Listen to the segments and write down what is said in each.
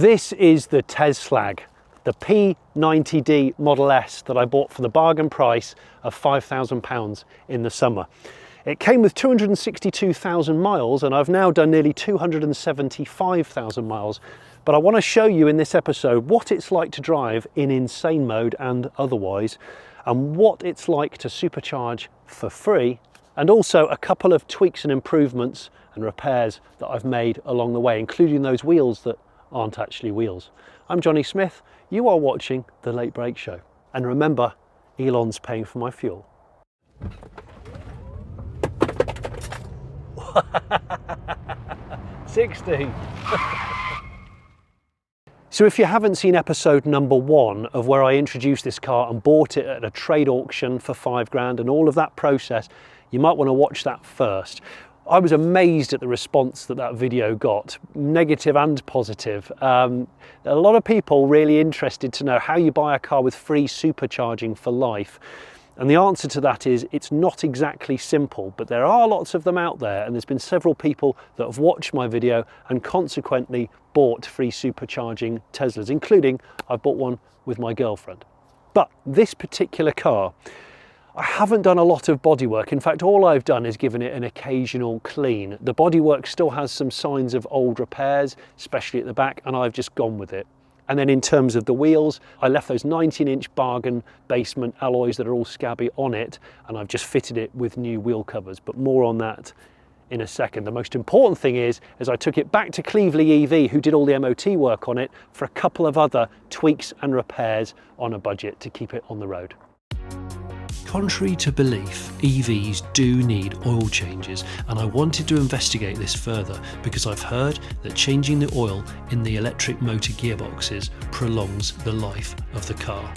This is the Slag, the P90D Model S that I bought for the bargain price of £5,000 in the summer. It came with 262,000 miles and I've now done nearly 275,000 miles. But I want to show you in this episode what it's like to drive in insane mode and otherwise, and what it's like to supercharge for free, and also a couple of tweaks and improvements and repairs that I've made along the way, including those wheels that aren't actually wheels. I'm Jonny Smith, you are watching The Late Brake Show. And remember, Elon's paying for my fuel. 60. So if you haven't seen episode number 1 of where I introduced this car and bought it at a trade auction for $5,000 and all of that process, you might want to watch that first. I was amazed at the response that video got, negative and positive. A lot of people really interested to know how you buy a car with free supercharging for life. And the answer to that is it's not exactly simple, but there are lots of them out there, and there's been several people that have watched my video and consequently bought free supercharging Teslas, including I've bought one with my girlfriend. But this particular car, I haven't done a lot of bodywork. In fact, all I've done is given it an occasional clean. The bodywork still has some signs of old repairs, especially at the back, and I've just gone with it. And then in terms of the wheels, I left those 19-inch bargain basement alloys that are all scabby on it, and I've just fitted it with new wheel covers, but more on that in a second. The most important thing is I took it back to Cleveland EV, who did all the MOT work on it, for a couple of other tweaks and repairs on a budget to keep it on the road. Contrary to belief, EVs do need oil changes, and I wanted to investigate this further because I've heard that changing the oil in the electric motor gearboxes prolongs the life of the car.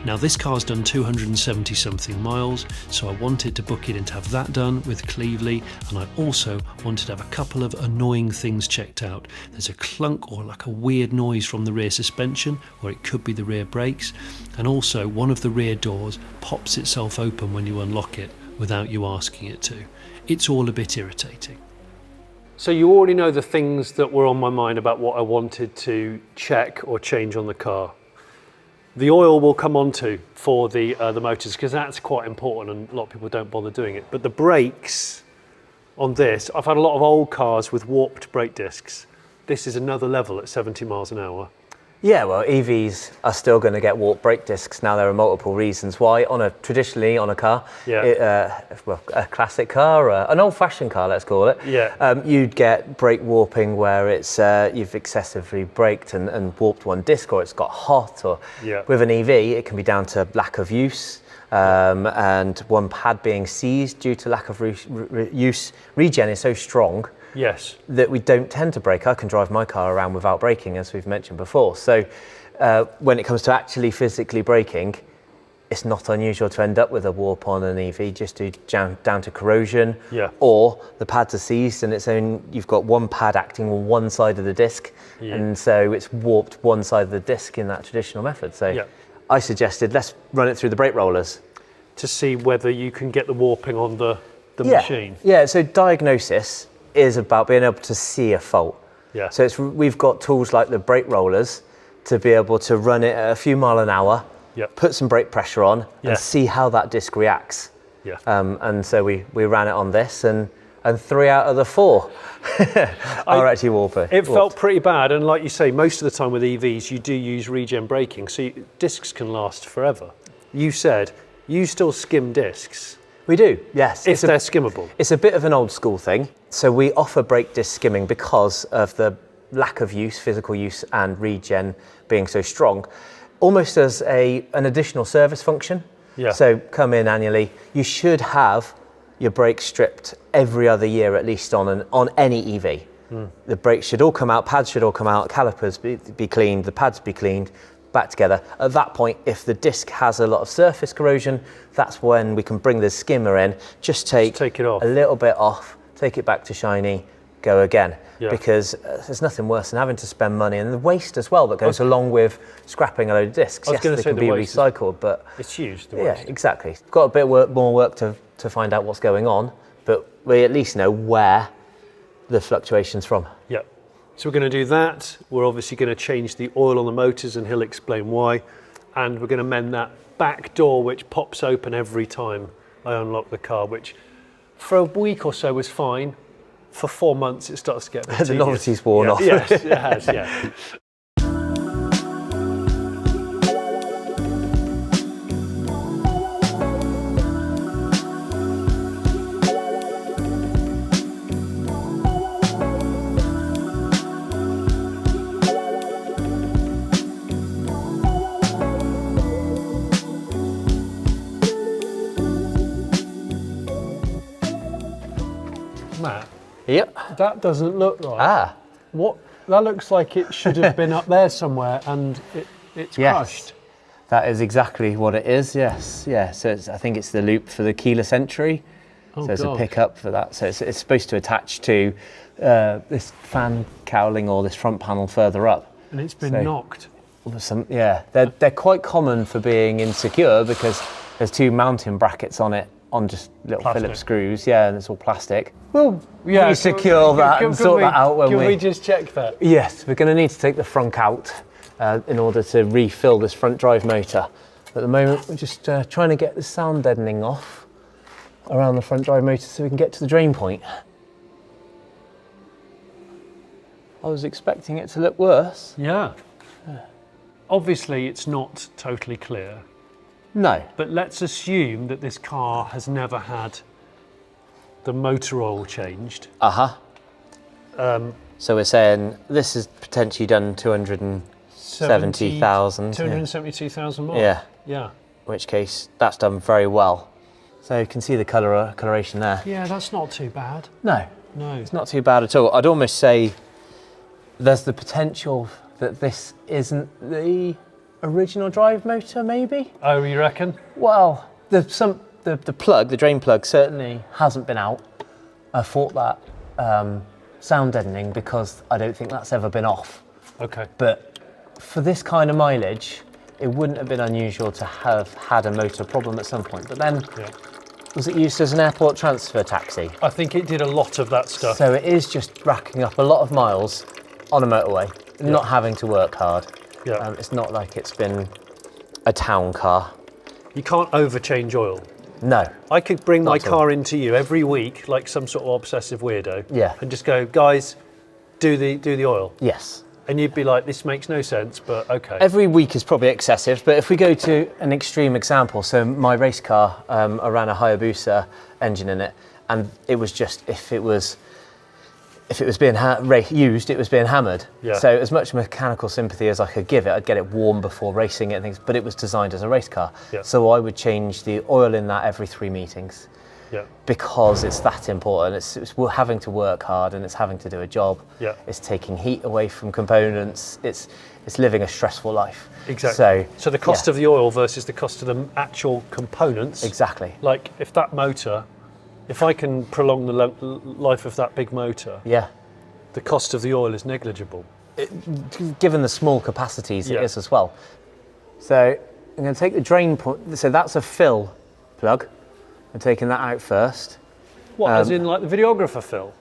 Now this car's done 270 something miles, so I wanted to book it in to have that done with Cleveland, and I also wanted to have a couple of annoying things checked out. There's a clunk or like a weird noise from the rear suspension, or it could be the rear brakes, and also one of the rear doors pops itself open when you unlock it without you asking it to. It's all a bit irritating. So you already know the things that were on my mind about what I wanted to check or change on the car. The oil will come onto for the motors, because that's quite important and a lot of people don't bother doing it. But the brakes on this, I've had a lot of old cars with warped brake discs. This is another level at 70 miles an hour. Yeah, well, EVs are still going to get warped brake discs. Now, there are multiple reasons why. Traditionally on a car, a classic car, an old-fashioned car, let's call it, you'd get brake warping where it's you've excessively braked and warped one disc, or it's got hot, or with an EV, it can be down to lack of use. And one pad being seized due to lack of use. Regen is so strong that we don't tend to brake. I can drive my car around without braking, as we've mentioned before. So when it comes to actually physically braking, it's not unusual to end up with a warp on an EV just down to corrosion, or the pads are seized and you've got one pad acting on one side of the disc, and so it's warped one side of the disc in that traditional method. So I suggested let's run it through the brake rollers to see whether you can get the warping on the machine. Yeah, so diagnosis is about being able to see a fault. So we've got tools like the brake rollers to be able to run it at a few miles an hour, put some brake pressure on, and see how that disc reacts. And so we ran it on this, and 3 out of the 4 are actually warped. It felt pretty bad, and like you say, most of the time with EVs you do use regen braking, so discs can last forever. You said you still skim discs. We do, yes. If they're skimmable. It's a bit of an old school thing. So we offer brake disc skimming because of the lack of use, physical use, and regen being so strong, almost as an additional service function. So come in annually. You should have your brakes stripped every other year at least on any EV. The brakes should all come out, pads should all come out, calipers be cleaned, the pads be cleaned, back together. At that point, if the disc has a lot of surface corrosion, that's when we can bring the skimmer in, just take it off, a little bit off, take it back to shiny, go again. Because there's nothing worse than having to spend money, and the waste as well that goes along with scrapping a load of discs. I was going to say they can be recycled, but it's huge. The waste. Yeah, exactly. Got a bit more work to find out what's going on, but we at least know where the fluctuation's from. So we're going to do that. We're obviously going to change the oil on the motors, and he'll explain why. And we're going to mend that back door, which pops open every time I unlock the car, which for a week or so was fine. For 4 months, it starts to get a bit The novelty's worn off. Yes, it has, yeah. Matt, Yep. that doesn't look right. Ah. What? That looks like it should have been up there somewhere, and it's crushed. That is exactly what it is. Yes. Yeah. So I think it's the loop for the keyless entry. Oh, so it's God. a pickup for that. So it's supposed to attach to this fan cowling or this front panel further up. And it's been knocked. They're quite common for being insecure because there's 2 mounting brackets on it, on just little Plastic. Phillips screws. Yeah, and it's all plastic. Well, Yeah, we secure that and sort that out when Can we just check that? Yes, we're going to need to take the frunk out in order to refill this front drive motor. At the moment, we're just trying to get the sound deadening off around the front drive motor so we can get to the drain point. I was expecting it to look worse. Yeah. Obviously, it's not totally clear, No. but let's assume that this car has never had the motor oil changed. Uh-huh. So we're saying this is potentially done 270,000. 272,000 miles. Yeah. Yeah. In which case, that's done very well. So you can see the coloration there. Yeah, that's not too bad. No, No. it's not too bad at all. I'd almost say there's the potential that this isn't the original drive motor, maybe? Oh, you reckon? Well, the drain plug certainly hasn't been out. I thought that sound deadening because I don't think that's ever been off. Okay. But for this kind of mileage, it wouldn't have been unusual to have had a motor problem at some point. But then, was it used as an airport transfer taxi? I think it did a lot of that stuff. So it is just racking up a lot of miles on a motorway, not having to work hard. Yeah. It's not like it's been a town car. You can't overchange oil. No. I could bring my Not at all. car into you every week, like some sort of obsessive weirdo, Yeah. and just go, guys, do the oil. Yes. And you'd be like, this makes no sense, but okay. Every week is probably excessive, but if we go to an extreme example, so my race car, I ran a Hayabusa engine in it, and it was just, if it was being used, it was being hammered. Yeah. So as much mechanical sympathy as I could give it, I'd get it warm before racing it and things, but it was designed as a race car. Yeah. So I would change the oil in that every 3 meetings. Yeah. Because it's that important. It's having to work hard and it's having to do a job. Yeah. It's taking heat away from components. It's living a stressful life. Exactly. So the cost of the oil versus the cost of the actual components. Exactly. Like if that motor, if I can prolong the life of that big motor, Yeah. the cost of the oil is negligible. Given the small capacities it is as well. So I'm going to take the drain point. So that's a fill plug. I'm taking that out first. What, as in like the videographer Phil?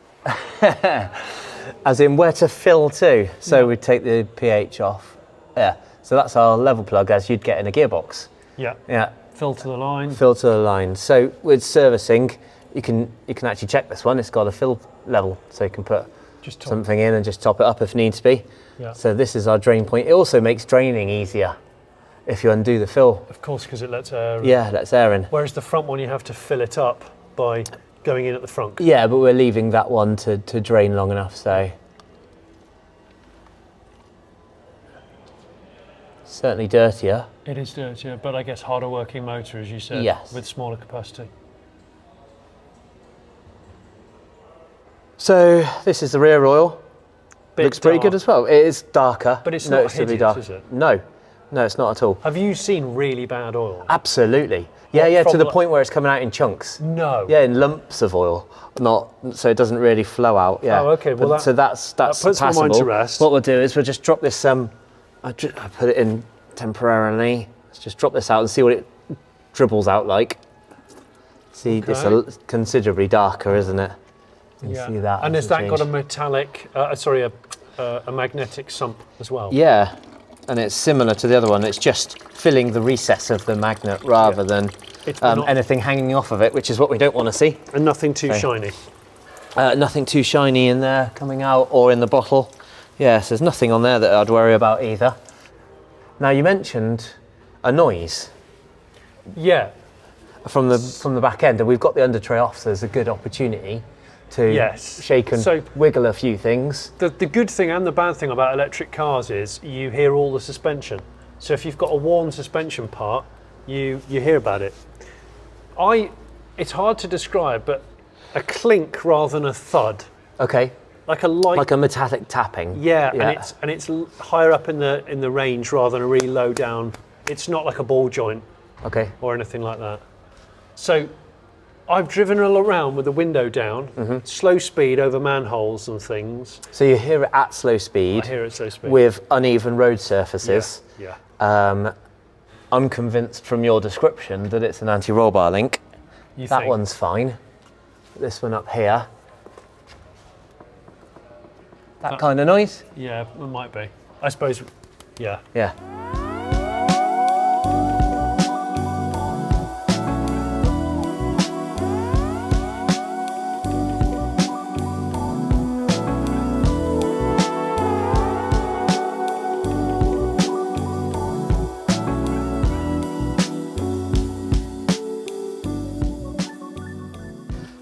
As in where to fill to. So we take the pH off. Yeah. So that's our level plug as you'd get in a gearbox. Yeah. Yeah. Fill to the line. Fill to the line. So with servicing, you can actually check this one. It's got a fill level, so you can put something in and just top it up if needs be. Yeah. So this is our drain point. It also makes draining easier if you undo the fill. Of course, because it lets air in. Yeah, lets air in. Whereas the front one, you have to fill it up by going in at the front. Yeah, but we're leaving that one to drain long enough, so. Certainly dirtier. It is dirtier, but I guess harder working motor, as you said, Yes. with smaller capacity. So this is the rear oil. Looks pretty good as well. It is darker. But it's not noticeably hideous, darker. is it? No, it's not at all. Have you seen really bad oil? Absolutely. Yeah, to the point where it's coming out in chunks. No. Yeah, in lumps of oil, not so it doesn't really flow out. Yeah. Oh, okay. Well, so that's puts passable. my mind to rest. What we'll do is we'll just drop this. I put it in temporarily. Let's just drop this out and see what it dribbles out like. See, Okay. it's considerably darker, isn't it? You see that? And has that got a metallic, a magnetic sump as well. Yeah, and it's similar to the other one. It's just filling the recess of the magnet rather than anything hanging off of it, which is what we don't want to see. And nothing too shiny. Nothing too shiny in there coming out or in the bottle. Yes, there's nothing on there that I'd worry about either. Now you mentioned a noise. Yeah. From the back end, and we've got the under tray off, so there's a good opportunity to shake and wiggle a few things. The good thing and the bad thing about electric cars is you hear all the suspension. So if you've got a worn suspension part, you hear about it. It's hard to describe, but a clink rather than a thud. Okay. Like a metallic tapping. Yeah, and it's higher up in the range rather than a really low down. It's not like a ball joint. Okay. Or anything like that. So I've driven all around with the window down, slow speed over manholes and things. So you hear it at slow speed. I hear it at slow speed. With uneven road surfaces. Yeah. I'm convinced from your description that it's an anti-roll bar link. That one's fine. This one up here. That kind of noise? Yeah, it might be. I suppose, yeah. Yeah.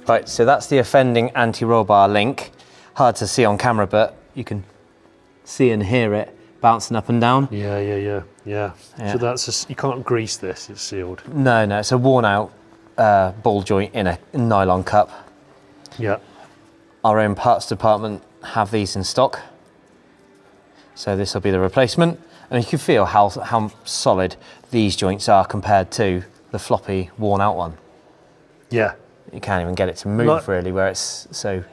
Right, so that's the offending anti-roll bar link. Hard to see on camera, but you can see and hear it bouncing up and down. Yeah. So that's just, you can't grease this, it's sealed. No, it's a worn out ball joint in a nylon cup. Yeah. Our own parts department have these in stock. So this will be the replacement. And you can feel how solid these joints are compared to the floppy, worn out one. Yeah. You can't even get it to move really, where it's so...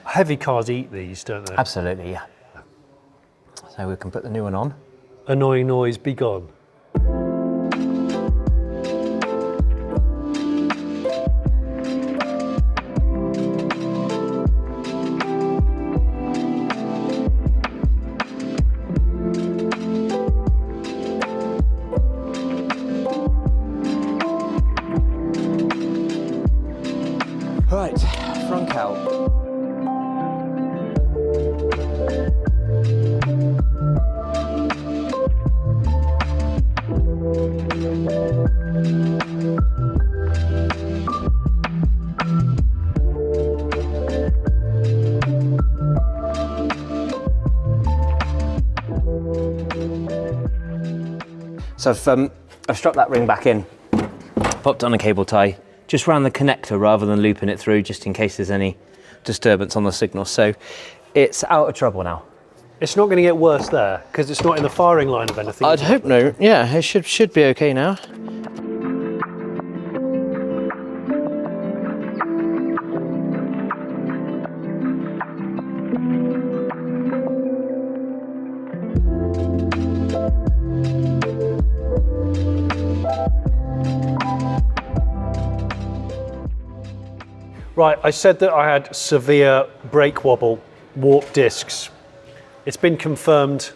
Heavy cars eat these, don't they? Absolutely, yeah. So we can put the new one on. Annoying noise, be gone. Right, front out. So I've strapped that ring back in, popped on a cable tie, just round the connector rather than looping it through, just in case there's any disturbance on the signal. So it's out of trouble now. It's not going to get worse there, because it's not in the firing line of anything. I'd hope no. Yeah, it should be okay now. Right, I said that I had severe brake wobble, warped discs. It's been confirmed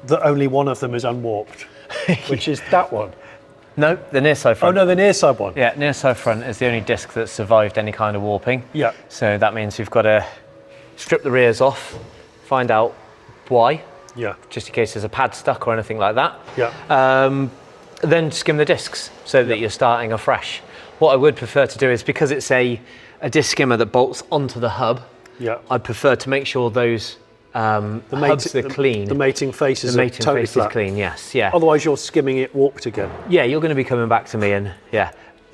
that only one of them is unwarped, which is that one. No, the near side front. Oh no, the near side one. Yeah, near side front is the only disc that's survived any kind of warping. Yeah. So that means we've got to strip the rears off, find out why. Yeah. Just in case there's a pad stuck or anything like that. Yeah. Then skim the discs so that you're starting afresh. What I would prefer to do is, because it's a disc skimmer that bolts onto the hub, I'd prefer to make sure those hubs are clean. The mating faces are totally flat. Is clean, yes, yeah. Otherwise you're skimming it warped again. Yeah, you're going to be coming back to me and,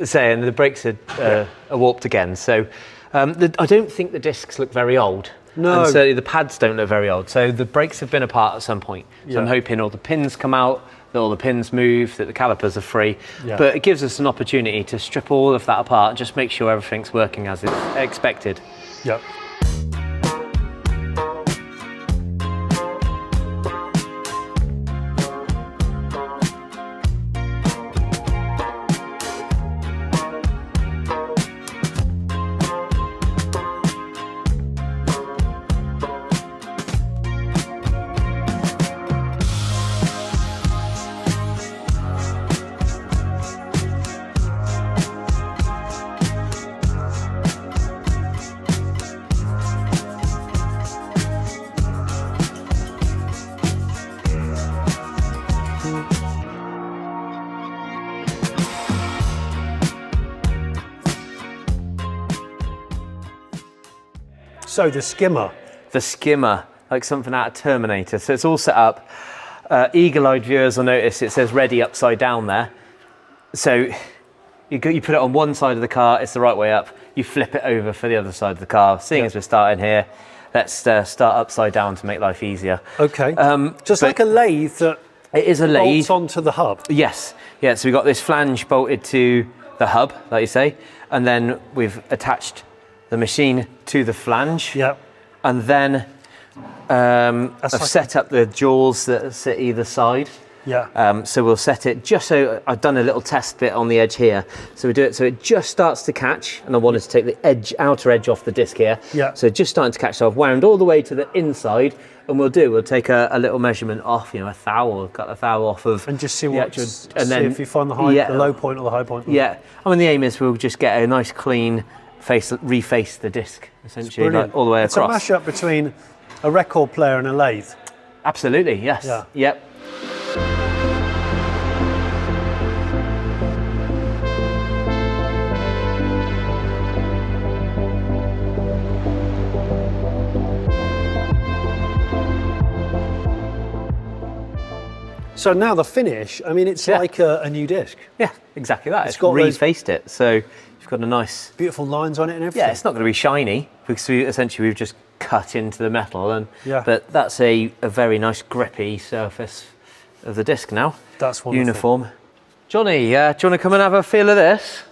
saying the brakes are warped again. So I don't think the discs look very old. No. And certainly the pads don't look very old. So the brakes have been apart at some point. So I'm hoping all the pins come out, that all the pins move, that the calipers are free. Yeah. But it gives us an opportunity to strip all of that apart and just make sure everything's working as it's expected. Yep. So the skimmer. The skimmer, like something out of Terminator. So it's all set up. Eagle-eyed viewers will notice it says ready upside down there. So you put it on one side of the car, it's the right way up. You flip it over for the other side of the car. Seeing as we're starting here, let's start upside down to make life easier. Okay. Just like a lathe that it is a lathe. bolts onto the hub. Yes. Yeah, so we've got this flange bolted to the hub, like you say, and then we've attached the machine to the flange. Yeah. And then I've set up the jaws that sit either side. Yeah. So we'll set it just so, I've done a little test bit on the edge here. So we do it so it just starts to catch, and I wanted to take the outer edge off the disc here. Yeah. So just starting to catch, so I've wound all the way to the inside, and we'll take a little measurement off, a thou, cut the thou off of. And just see the what, actual, and then if you find the low point or the high point. Yeah. I mean, the aim is we'll just get a nice clean reface the disc, essentially, like all the way across. It's a mashup between a record player and a lathe. Absolutely, yes. Yeah. Yep. So now the finish, I mean, it's like a new disc. Yeah, exactly that. It's got refaced it, so you've got a nice... beautiful lines on it and everything. Yeah, it's not going to be shiny, because we've just cut into the metal, and but that's a very nice grippy surface of the disc now. That's wonderful. Uniform. Johnny, do you want to come and have a feel of this?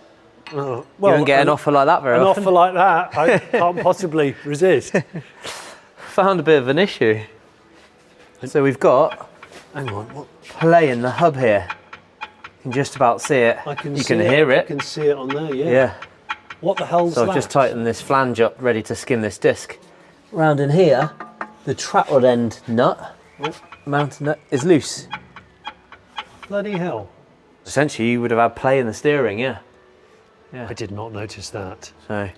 Well, you don't get an offer like that very often. An offer like that, I can't possibly resist. Found a bit of an issue. So we've got... Hang on, what? Play in the hub here. You can just about see it. You can hear it. I can see it on there, yeah. Yeah. What the hell's that? So I've just tightened this flange up, ready to skim this disc. Round in here, the trap rod end nut, mountain nut, is loose. Bloody hell. Essentially, you would have had play in the steering, yeah. I did not notice that. So,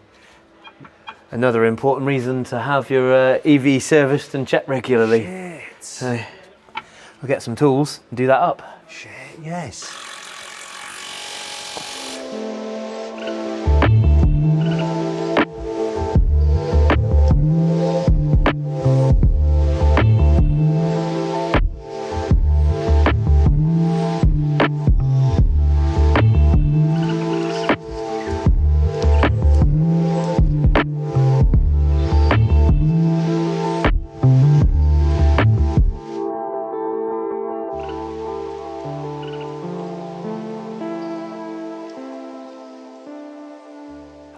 another important reason to have your EV serviced and checked regularly. Shit. So, we'll get some tools and do that up. Shit, yes.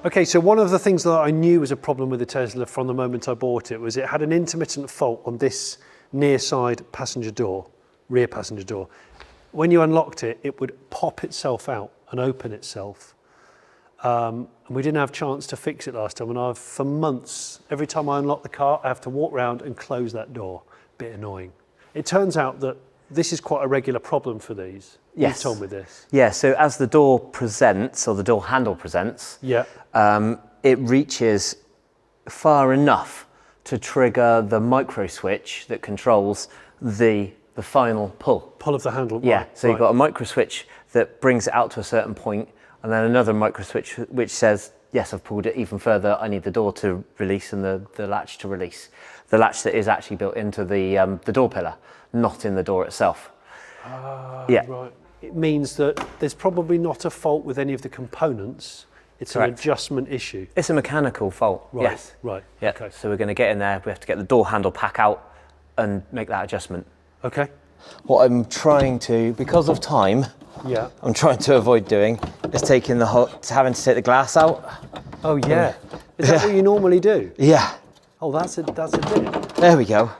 Okay, so one of the things that I knew was a problem with the Tesla from the moment I bought it was it had an intermittent fault on this near side passenger door, rear passenger door. When you unlocked it, it would pop itself out and open itself. And we didn't have a chance to fix it last time, and for months, every time I unlock the car, I have to walk around and close that door. Bit annoying. It turns out that this is quite a regular problem for these. Yes. You've told me this. Yeah, so as the door presents, or the door handle presents, it reaches far enough to trigger the micro switch that controls the final pull. Pull of the handle. Yeah, right, so you've got a micro switch that brings it out to a certain point, and then another micro switch which says, yes, I've pulled it even further, I need the door to release and the latch to release. The latch that is actually built into the door pillar, not in the door itself. Right. It means that there's probably not a fault with any of the components. It's an adjustment issue. It's a mechanical fault, right. Yes. Right, yeah. Okay. So we're going to get in there, we have to get the door handle pack out and make that adjustment. Okay. What I'm trying to, because of time, I'm trying to avoid doing is taking having to take the glass out. Oh yeah. Is that what you normally do? Yeah. Oh, that's a bit. There we go.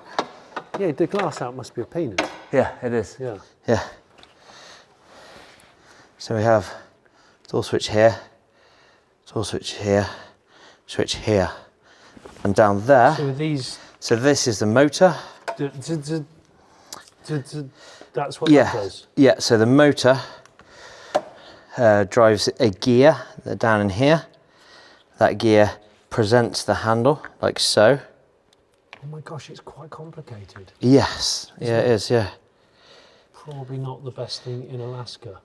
Yeah, the glass out must be a penis. Yeah, it is. Yeah. Yeah. So we have door switch here, door switch here, switch here, and down there. So these. So this is the motor. That's what that does. Yeah. So the motor drives a gear down in here. That gear presents the handle like so. Oh my gosh, it's quite complicated. Yes. Yeah, it is. Yeah. Probably not the best thing in Alaska.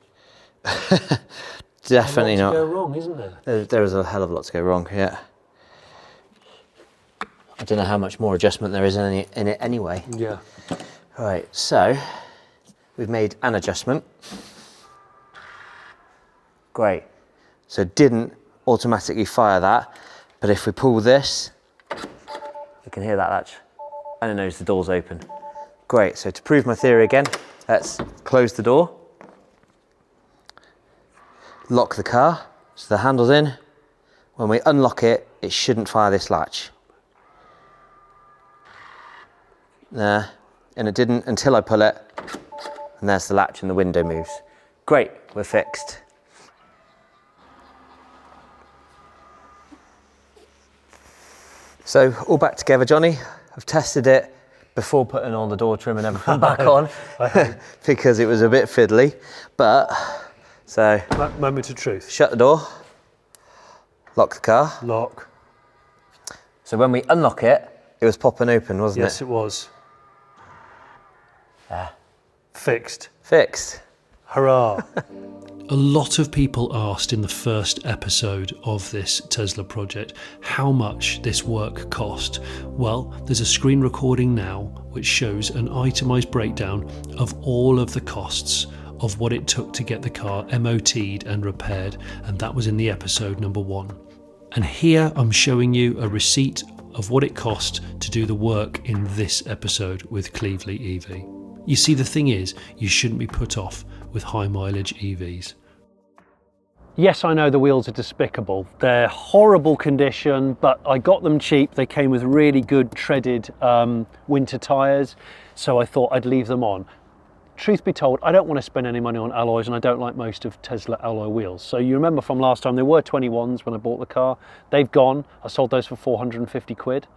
Definitely not. There's a lot to go wrong, isn't there? There is a hell of a lot to go wrong. Yeah. I don't know how much more adjustment there is in it anyway. Yeah. All right, so we've made an adjustment. Great. So it didn't automatically fire that, but if we pull this, you can hear that latch. And it knows the door's open. Great, so to prove my theory again, let's close the door. Lock the car, so the handle's in. When we unlock it, it shouldn't fire this latch. There, and it didn't until I pull it, and there's the latch and the window moves. Great, we're fixed. So all back together, Johnny. I've tested it before putting all the door trim and everything back on because it was a bit fiddly, but so. Moment of truth. Shut the door, lock the car. Lock. So when we unlock it, it was popping open, wasn't it? Yes, it was. Fixed. Fixed. Hurrah. A lot of people asked in the first episode of this Tesla project how much this work cost. Well, there's a screen recording now which shows an itemised breakdown of all of the costs of what it took to get the car MOT'd and repaired, and that was in the episode number 1. And here I'm showing you a receipt of what it cost to do the work in this episode with Cleveland EV. You see, the thing is, you shouldn't be put off with high mileage EVs. Yes, I know the wheels are despicable. They're horrible condition, but I got them cheap. They came with really good treaded winter tyres, so I thought I'd leave them on. Truth be told, I don't want to spend any money on alloys, and I don't like most of Tesla alloy wheels. So you remember from last time, there were 21s when I bought the car. They've gone. I sold those for 450 quid.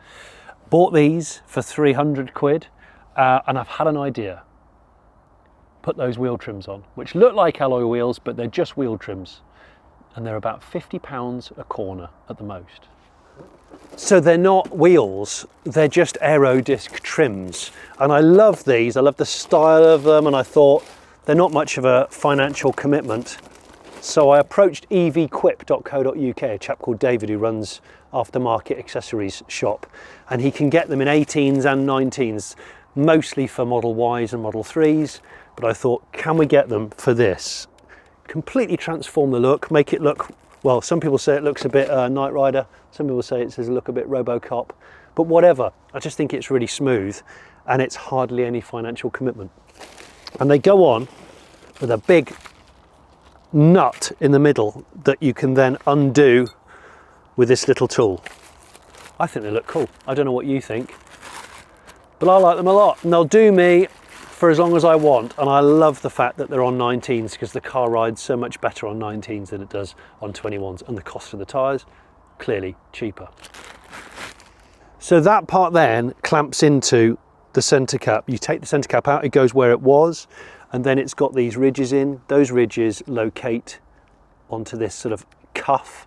Bought these for 300 quid, and I've had an idea. Put those wheel trims on, which look like alloy wheels, but they're just wheel trims. And they're about £50 a corner at the most. So they're not wheels, they're just AERO disc trims. And I love these, I love the style of them, and I thought they're not much of a financial commitment. So I approached evquip.co.uk, a chap called David who runs aftermarket accessories shop, and he can get them in 18s and 19s, mostly for Model Ys and Model 3s. But I thought, can we get them for this? Completely transform the look, make it look, well, some people say it looks a bit Knight Rider, some people say it says look a bit RoboCop, but whatever, I just think it's really smooth and it's hardly any financial commitment. And they go on with a big nut in the middle that you can then undo with this little tool. I think they look cool. I don't know what you think, but I like them a lot, and they'll do me for as long as I want. And I love the fact that they're on 19s because the car rides so much better on 19s than it does on 21s, and the cost of the tyres clearly cheaper. So that part then clamps into the centre cap. You take the centre cap out, it goes where it was, and then it's got these ridges in. Those ridges locate onto this sort of cuff,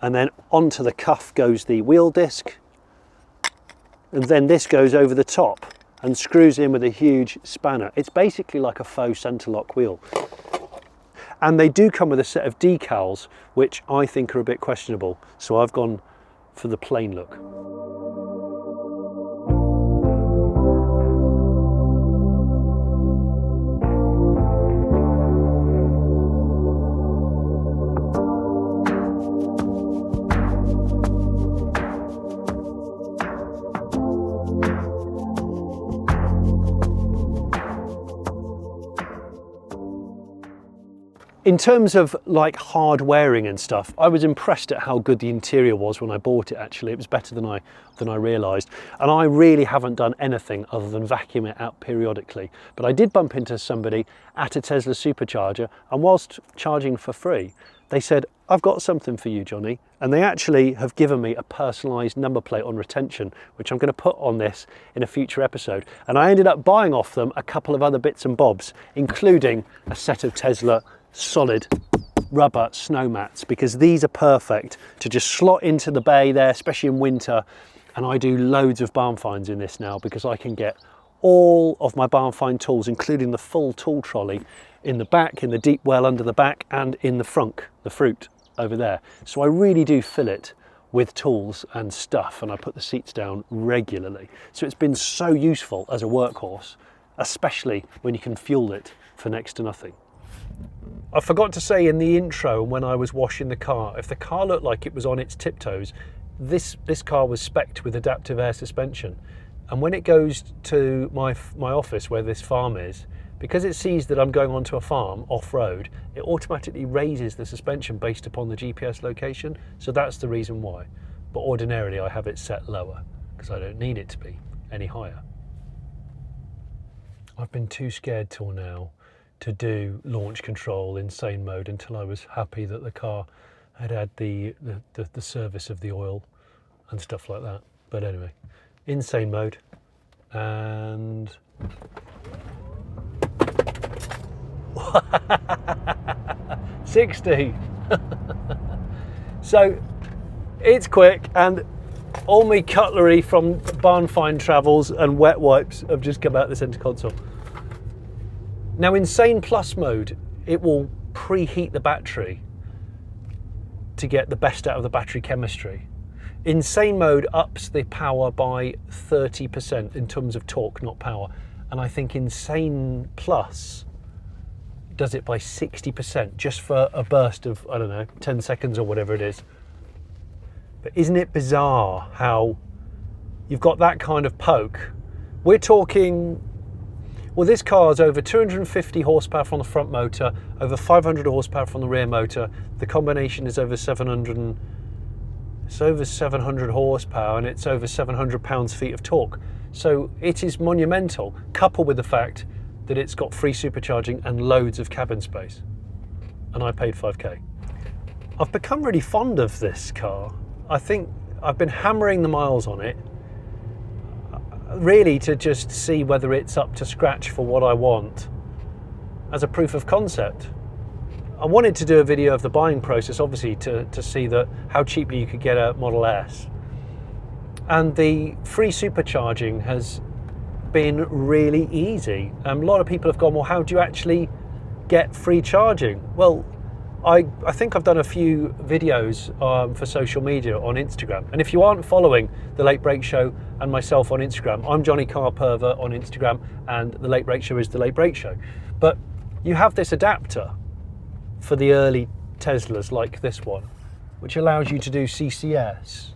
and then onto the cuff goes the wheel disc, and then this goes over the top and screws in with a huge spanner. It's basically like a faux centre lock wheel. And they do come with a set of decals, which I think are a bit questionable. So I've gone for the plain look. In terms of like hard wearing and stuff, I was impressed at how good the interior was when I bought it. Actually, it was better than I realised, and I really haven't done anything other than vacuum it out periodically. But I did bump into somebody at a Tesla supercharger, and whilst charging for free, they said, "I've got something for you, Johnny," and they actually have given me a personalised number plate on retention, which I'm going to put on this in a future episode. And I ended up buying off them a couple of other bits and bobs, including a set of Tesla solid rubber snow mats, because these are perfect to just slot into the bay there, especially in winter. And I do loads of barn finds in this now because I can get all of my barn find tools, including the full tool trolley, in the back, in the deep well under the back, and in the frunk, the fruit over there. So I really do fill it with tools and stuff, and I put the seats down regularly. So it's been so useful as a workhorse, especially when you can fuel it for next to nothing. I forgot to say in the intro when I was washing the car, if the car looked like it was on its tiptoes, this car was spec'd with adaptive air suspension. And when it goes to my office where this farm is, because it sees that I'm going onto a farm off-road, it automatically raises the suspension based upon the GPS location. So that's the reason why. But ordinarily I have it set lower because I don't need it to be any higher. I've been too scared till now to do launch control insane mode until I was happy that the car had the service of the oil and stuff like that. But anyway, insane mode, and 60. So it's quick, and all my cutlery from barn find travels and wet wipes have just come out the center console. Now, insane plus mode, it will preheat the battery to get the best out of the battery chemistry. Insane mode ups the power by 30% in terms of torque, not power. And I think insane plus does it by 60% just for a burst of, I don't know, 10 seconds or whatever it is. But isn't it bizarre how you've got that kind of poke? We're talking, well, this car's over 250 horsepower from the front motor, over 500 horsepower from the rear motor. The combination is over 700 horsepower, and it's over 700 pounds-feet of torque. So it is monumental, coupled with the fact that it's got free supercharging and loads of cabin space. And I paid 5k. I've become really fond of this car. I think I've been hammering the miles on it, really to just see whether it's up to scratch for what I want as a proof of concept. I wanted to do a video of the buying process, obviously, to see that how cheaply you could get a Model S. And the free supercharging has been really easy. A lot of people have gone, well, how do you actually get free charging? Well, I think I've done a few videos for social media on Instagram. And if you aren't following The Late Brake Show and myself on Instagram, I'm Jonny Car Pervert on Instagram, and The Late Brake Show is The Late Brake Show. But you have this adapter for the early Teslas like this one, which allows you to do CCS.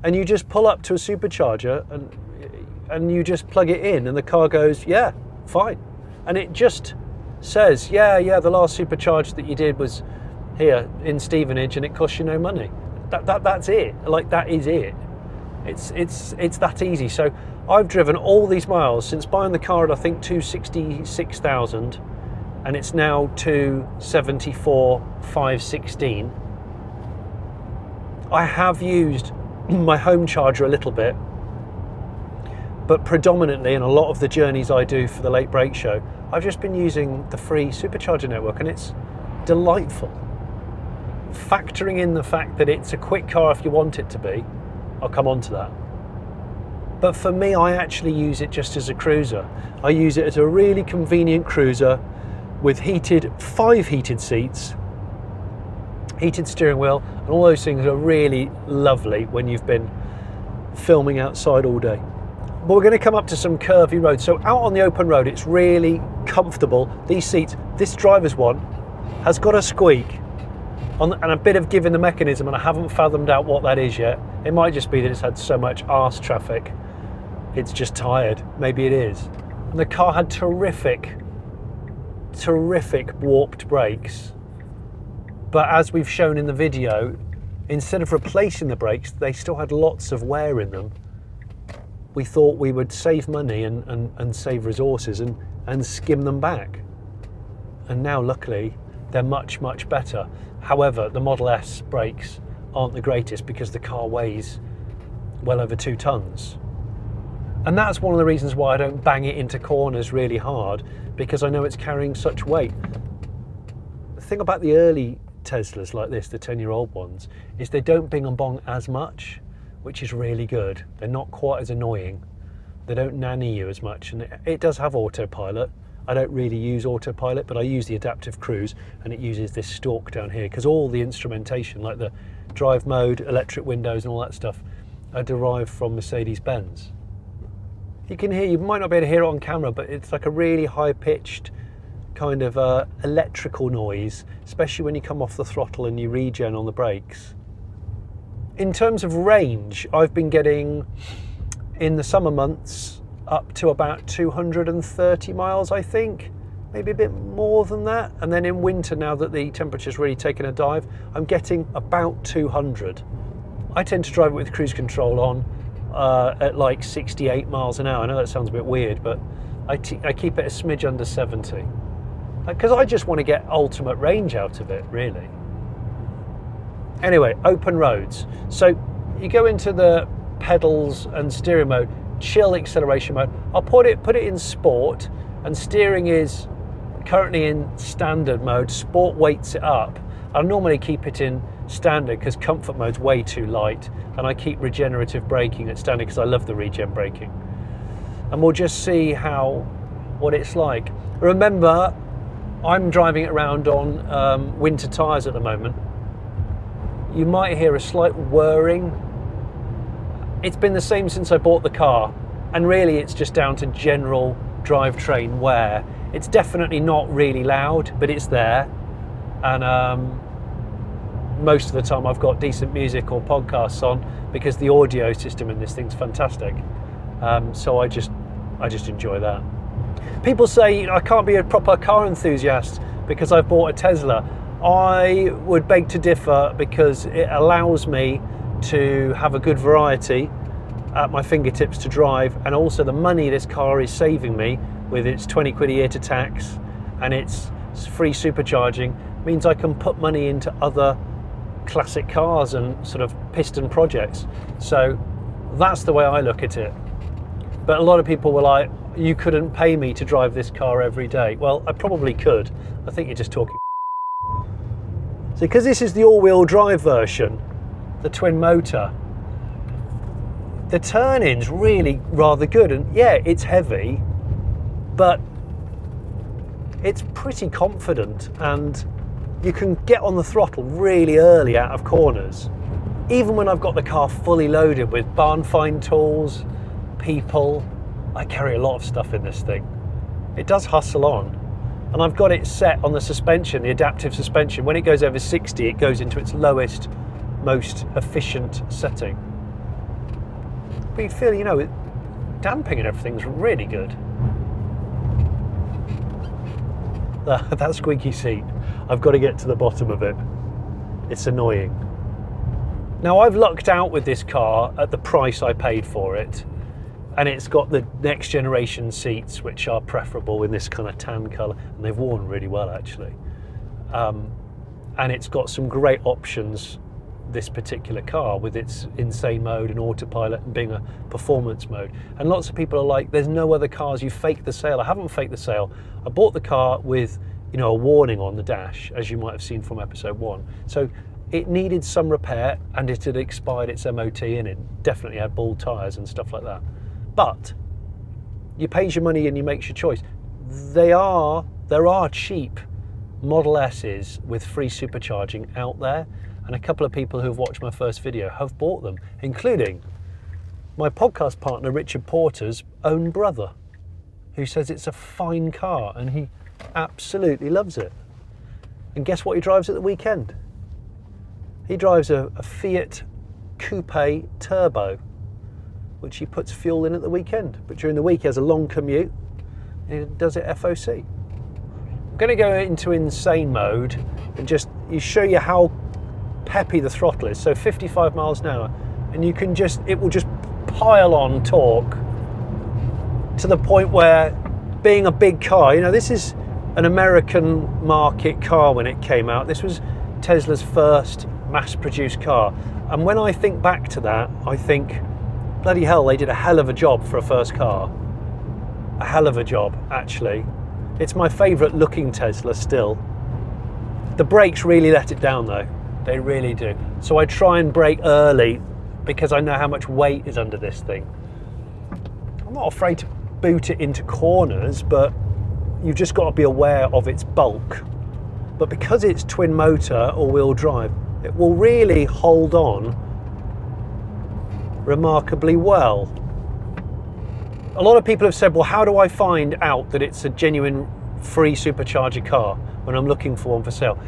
And you just pull up to a supercharger and you just plug it in, and the car goes, yeah, fine. And it just says, yeah, the last supercharge that you did was here in Stevenage and it cost you no money. That's it. Like, that is it. It's that easy. So I've driven all these miles since buying the car at, I think, 266,000, and it's now 274,516. I have used my home charger a little bit, but predominantly in a lot of the journeys I do for the Late Brake Show, I've just been using the free supercharger network, and it's delightful. Factoring in the fact that it's a quick car if you want it to be, I'll come on to that. But for me, I actually use it just as a cruiser. I use it as a really convenient cruiser with 5 heated seats, heated steering wheel, and all those things are really lovely when you've been filming outside all day. But we're going to come up to some curvy roads. So out on the open road, it's really comfortable. These seats, this driver's one, has got a squeak and a bit of give in the mechanism, and I haven't fathomed out what that is yet. It might just be that it's had so much arse traffic, it's just tired. Maybe it is. And the car had terrific warped brakes. But as we've shown in the video, instead of replacing the brakes, they still had lots of wear in them. We thought we would save money and save resources and skim them back. And now, luckily, they're much better. However, the Model S brakes aren't the greatest because the car weighs well over 2 tons. And that's one of the reasons why I don't bang it into corners really hard, because I know it's carrying such weight. The thing about the early Teslas like this, the 10-year-old ones, is they don't bing and bong as much, which is really good. They're not quite as annoying. They don't nanny you as much, and it does have autopilot. I don't really use autopilot, but I use the adaptive cruise, and it uses this stalk down here because all the instrumentation, like the drive mode, electric windows and all that stuff, are derived from Mercedes-Benz. You can hear, you might not be able to hear it on camera, but it's like a really high-pitched kind of electrical noise, especially when you come off the throttle and you regen on the brakes. In terms of range, I've been getting, in the summer months, up to about 230 miles, I think, maybe a bit more than that. And then in winter, now that the temperature's really taken a dive, I'm getting about 200. I tend to drive it with cruise control on at like 68 miles an hour. I know that sounds a bit weird, but I keep it a smidge under 70. Because I just want to get ultimate range out of it, really. Anyway, open roads. So you go into the pedals and steering mode, chill acceleration mode. I'll put it in sport, and steering is currently in standard mode. Sport weights it up. I'll normally keep it in standard because comfort mode's way too light, and I keep regenerative braking at standard because I love the regen braking. And we'll just see what it's like. Remember, I'm driving it around on winter tyres at the moment. You might hear a slight whirring. It's been the same since I bought the car, and really it's just down to general drivetrain wear. It's definitely not really loud, but it's there. And most of the time I've got decent music or podcasts on because the audio system in this thing's fantastic. So I just enjoy that. People say I can't be a proper car enthusiast because I've bought a Tesla. I would beg to differ because it allows me to have a good variety at my fingertips to drive, and also the money this car is saving me with its 20 quid a year to tax and its free supercharging means I can put money into other classic cars and sort of piston projects. So that's the way I look at it. But a lot of people were like, you couldn't pay me to drive this car every day. Well, I probably could. I think you're just talking. So because this is the all-wheel drive version, the twin motor, the turn-in's really rather good. And yeah, it's heavy, but it's pretty confident, and you can get on the throttle really early out of corners. Even when I've got the car fully loaded with barn find tools, people, I carry a lot of stuff in this thing. It does hustle on. And I've got it set on the suspension, the adaptive suspension. When it goes over 60, it goes into its lowest, most efficient setting. But you feel, you know, damping and everything's really good. That squeaky seat, I've got to get to the bottom of it. It's annoying. Now, I've lucked out with this car at the price I paid for it. And it's got the next generation seats, which are preferable in this kind of tan colour, and they've worn really well actually. And it's got some great options, this particular car, with its insane mode and autopilot and being a performance mode. And lots of people are like, there's no other cars, you faked the sale. I haven't faked the sale. I bought the car with, you know, a warning on the dash, as you might have seen from episode 1. So it needed some repair, and it had expired its MOT, and it definitely had bald tyres and stuff like that. But you pay your money and you make your choice. There are cheap Model S's with free supercharging out there, and a couple of people who have watched my first video have bought them, including my podcast partner Richard Porter's own brother, who says it's a fine car and he absolutely loves it. And guess what he drives at the weekend? He drives a Fiat Coupe Turbo, which he puts fuel in at the weekend. But during the week he has a long commute and he does it FOC. I'm going to go into insane mode and just show you how peppy the throttle is. So 55 miles an hour, and you can it will just pile on torque to the point where, being a big car, you know, this is an American market car when it came out. This was Tesla's first mass-produced car. And when I think back to that, I think, bloody hell, they did a hell of a job for a first car. A hell of a job, actually. It's my favourite looking Tesla still. The brakes really let it down though. They really do. So I try and brake early because I know how much weight is under this thing. I'm not afraid to boot it into corners, but you've just got to be aware of its bulk. But because it's twin motor or wheel drive, it will really hold on remarkably well. A lot of people have said, well, how do I find out that it's a genuine free supercharger car when I'm looking for one for sale?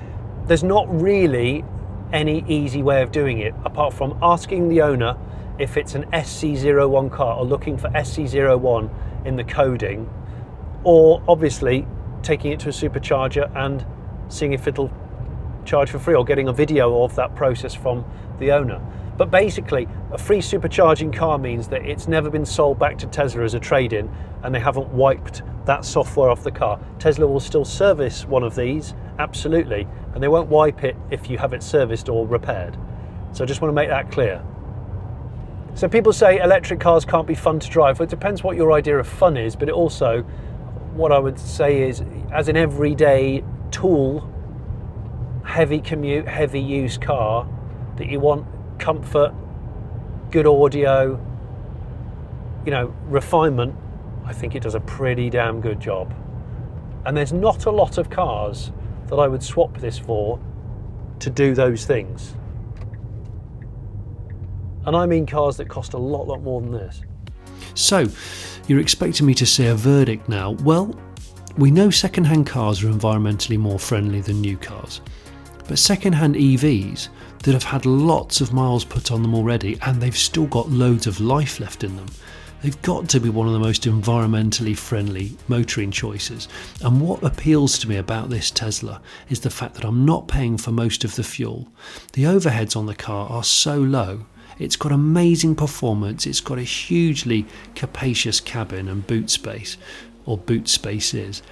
There's not really any easy way of doing it, apart from asking the owner if it's an SC01 car or looking for SC01 in the coding, or obviously taking it to a supercharger and seeing if it'll charge for free, or getting a video of that process from the owner. But basically, a free supercharging car means that it's never been sold back to Tesla as a trade-in, and they haven't wiped that software off the car. Tesla will still service one of these, absolutely, and they won't wipe it if you have it serviced or repaired. So I just want to make that clear. So people say electric cars can't be fun to drive. Well, it depends what your idea of fun is, but it also, what I would say is, as an everyday tool, heavy commute, heavy use car, that you want comfort, good audio, you know, refinement, I think it does a pretty damn good job. And there's not a lot of cars that I would swap this for to do those things. And I mean cars that cost a lot more than this. So, you're expecting me to say a verdict now? Well, we know second-hand cars are environmentally more friendly than new cars. But second-hand EVs that have had lots of miles put on them already, and they've still got loads of life left in them, they've got to be one of the most environmentally friendly motoring choices. And what appeals to me about this Tesla is the fact that I'm not paying for most of the fuel. The overheads on the car are so low. It's got amazing performance, it's got a hugely capacious cabin and boot space, or boot spaces,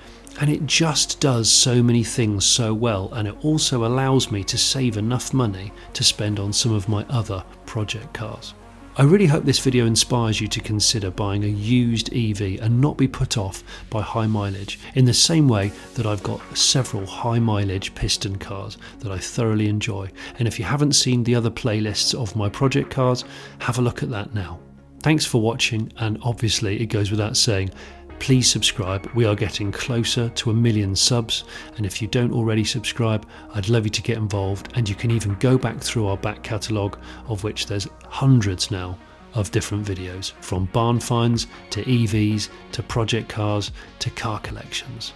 and it just does so many things so well, and it also allows me to save enough money to spend on some of my other project cars. I really hope this video inspires you to consider buying a used EV and not be put off by high mileage, in the same way that I've got several high mileage piston cars that I thoroughly enjoy. And if you haven't seen the other playlists of my project cars, have a look at that now. Thanks for watching, and obviously it goes without saying, please subscribe. We are getting closer to 1 million subs, and if you don't already subscribe, I'd love you to get involved, and you can even go back through our back catalogue, of which there's hundreds now of different videos, from barn finds to EVs to project cars to car collections.